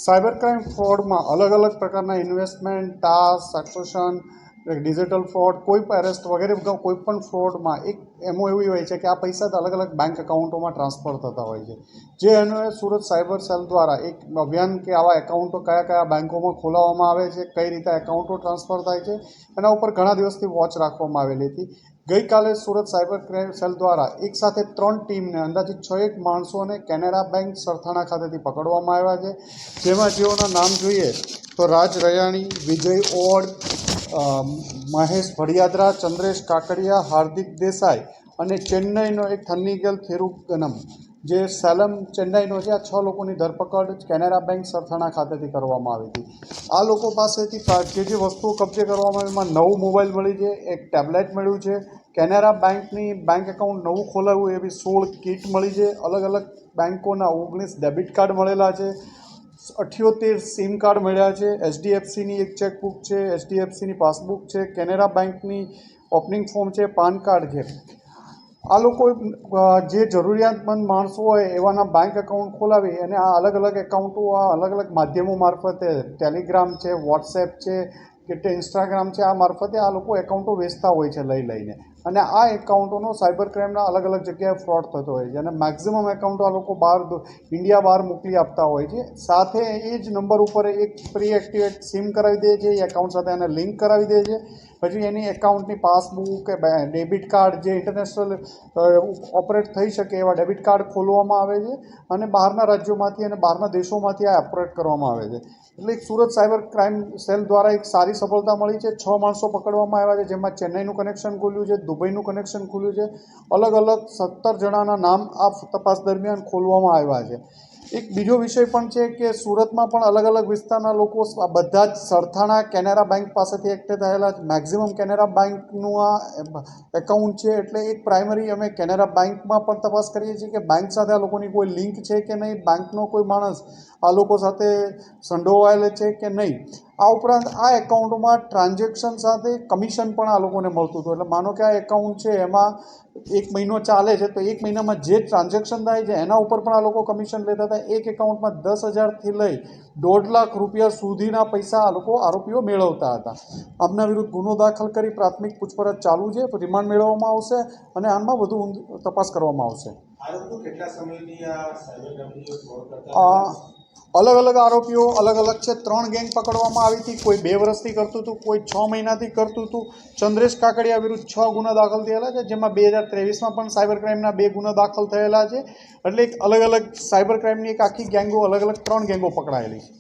Cyber crime ફ્રોડમાં અલગ અલગ પ્રકારના investment, task, succession, digital fraud, કોઈ પણ અરેસ્ટ વગેરે કોઈ પણ ફ્રોડમાં એક એમો એવી હોય છે કે આ પૈસા અલગ અલગ બેંક એકાઉન્ટોમાં ટ્રાન્સફર થતા હોય છે. જે અન્વયે સુરત સાયબર સેલ દ્વારા એક અભિયાન કે આવા એકાઉન્ટો કયા કયા બેંકોમાં ખોલાવવામાં આવે છે, કઈ રીતે એકાઉન્ટો ટ્રાન્સફર થાય છે, એના ઉપર ઘણા દિવસથી વોચ રાખવામાં આવેલી હતી. ગઈકાલે સુરત સાયબર ક્રાઇમ સેલ દ્વારા એક સાથે 3 ટીમને અંદાજિત 6 માણસોને કેનેરા બેંક સરથાણા ખાતેથી પકડવામાં આવ્યા છે. જેમાં જેઓના નામ જોઈએ તો રાજ રયાણી, વિજય ઓડ, મહેશ ભડિયાદરા, ચંદ્રેશ કાકડિયા, હાર્દિક દેસાઈ અને ચેન્નઈનો એક થન્નીગલ થેરુગનમ જે સેલમ ચેન્નઈનો છે. આ 6 લોકોની ધરપકડ કેનેરા બેંક સરથાણા ખાતેથી કરવામાં આવી હતી. આ લોકો પાસેથી જે વસ્તુઓ કબજે કરવામાં આવી એમાં 9 મોબાઈલ મળી છે, એક ટેબ્લેટ મળ્યું છે, કેનેરા બેંકની બેંક એકાઉન્ટ નવું ખોલાવ્યું એવી 16 કીટ મળી છે, અલગ અલગ બેંકોના 19 ડેબિટ કાર્ડ મળેલા છે, 78 સિમ કાર્ડ મળ્યા છે, HDFCની એક ચેકબુક છે, HDFCની પાસબુક છે, કેનેરા બેંકની ઓપનિંગ ફોર્મ છે, પાન કાર્ડ છે. આ લોકો જે જરૂરિયાતમંદ માણસો હોય એવાના બેંક એકાઉન્ટ ખોલાવી અને આ અલગ અલગ એકાઉન્ટો આ અલગ અલગ માધ્યમો મારફતે ટેલિગ્રામ છે, વોટ્સએપ છે કે ઇન્સ્ટાગ્રામ છે, આ મારફતે આ લોકો એકાઉન્ટો વેચતા હોય છે લઈને. અને આ એકાઉન્ટોનો સાયબર ક્રાઇમના અલગ અલગ જગ્યાએ ફ્રોડ થતો હોય છે અને મેક્ઝિમમ એકાઉન્ટો આ લોકો ઇન્ડિયા બહાર મોકલી આપતા હોય છે. સાથે એ જ નંબર ઉપર એક પ્રી એક્ટિવેટ સિમ કરાવી દે છે, એ એકાઉન્ટ સાથે એને લિંક કરાવી દે છે. પછી એની એકાઉન્ટની પાસબુક કે ડેબિટ કાર્ડ જે ઇન્ટરનેશનલ ઓપરેટ થઈ શકે એવા ડેબિટ કાર્ડ ખોલવામાં આવે છે અને બહારના રાજ્યોમાંથી અને બહારના દેશોમાંથી આ ઓપરેટ કરવામાં આવે છે. એટલે એક સુરત સાયબર ક્રાઇમ સેલ દ્વારા એક સારી સફળતા મળી છે. 6 માણસો પકડવામાં આવ્યા છે, જેમાં ચેન્નઈનું કનેક્શન ખુલ્યું છે, દુબઈનું કનેક્શન ખુલ્યું છે. અલગ અલગ 17 જણાના નામ આ તપાસ દરમિયાન ખોલવામાં આવ્યા છે. એક બીજો વિષય પણ છે કે સુરતમાં પણ અલગ અલગ વિસ્તારના લોકો બધા જ સરથાણા કેનેરા બેંક પાસેથી એક્ટિવ થયેલા છે. મેક્ઝિમમ કેનેરા બેંકનું આ એકાઉન્ટ છે. એટલે એક પ્રાઇમરી અમે કેનેરા બેંકમાં પણ તપાસ કરીએ છીએ કે બેંક સાથે આ લોકોની કોઈ લિંક છે કે નહીં, બેંકનો કોઈ માણસ આ લોકો સાથે સંડોવાયેલો છે કે નહીં. આ ઉપરાંત આ એકાઉન્ટમાં ટ્રાન્ઝેક્શન સાથે કમિશન પણ આ લોકોને મળતું હતું. એટલે માનો કે આ એકાઉન્ટ છે એમાં 1 મહિનો ચાલે છે તો 1 મહિનામાં જે ટ્રાન્ઝેક્શન થાય છે એના ઉપર પણ આ લોકો કમિશન લેતા હતા. એક એકાઉન્ટમાં 10,000થી લઈ 1.5 લાખ રૂપિયા સુધીના પૈસા આ લોકો આરોપીઓ મેળવતા હતા. આમના વિરુદ્ધ ગુનો દાખલ કરી પ્રાથમિક પૂછપરછ ચાલુ છે, રિમાન્ડ મેળવવામાં આવશે અને આમાં વધુ તપાસ કરવામાં આવશે. અલગ અલગ આરોપીઓ અલગ અલગ છે. 3 ગેંગ પકડવામાં આવી હતી. કોઈ 2 વર્ષથી કરતું હતું, કોઈ 6 મહિનાથી કરતું હતું. ચંદ્રેશ કાકડિયા વિરુદ્ધ 6 ગુના દાખલ થયેલા છે, જેમાં 2023માં પણ સાયબર ક્રાઇમના 2 ગુના દાખલ થયેલા છે. એટલે એક અલગ અલગ સાયબર ક્રાઇમની એક આખી ગેંગો અલગ અલગ 3 ગેંગો પકડાયેલી છે.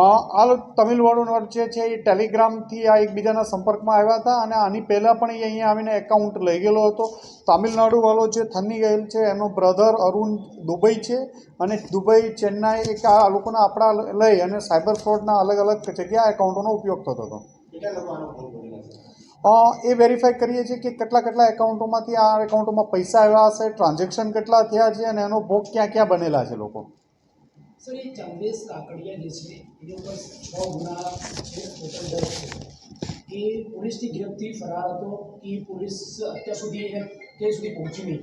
આ તમિલવાડુ જે છે એ ટેલિગ્રામથી આ એકબીજાના સંપર્કમાં આવ્યા હતા અને આની પહેલાં પણ એ અહીંયા આવીને એકાઉન્ટ લઈ ગયેલો હતો. તામિલનાડુવાળો જે થન્ની ગયેલ છે એનો બ્રધર અરુણ દુબઈ છે અને દુબઈ, ચેન્નાઈ એક આ લોકોના આપણા લઈ અને સાયબર ફ્રોડના અલગ અલગ જગ્યા એકાઉન્ટોનો ઉપયોગ થતો હતો. એ વેરીફાઈ કરીએ છીએ કે કેટલા એકાઉન્ટોમાંથી આ એકાઉન્ટોમાં પૈસા આવ્યા હશે, ટ્રાન્ઝેક્શન કેટલા થયા છે અને એનો ભોગ ક્યાં ક્યાં બનેલા છે લોકો. સર, એ ચંદ્રેશ કાકડિયા જે છે એની ઉપર 6 ગુના છે, ટોટલ 10 છે. એ પોલીસની ઝડપથી ફરાર હતો. એ પોલીસ અત્યાર સુધી ક્યાં સુધી પહોંચી નહીં.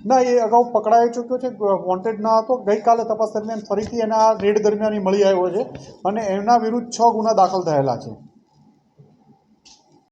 ના, એ અગાઉ પકડાઈ ચૂક્યો છે, વોન્ટેડ ન હતો. ગઈકાલે તપાસ દરમિયાન ફરીથી એના રેડ દરમિયાન મળી આવ્યો છે અને એમના વિરુદ્ધ 6 ગુના દાખલ થયેલા છે.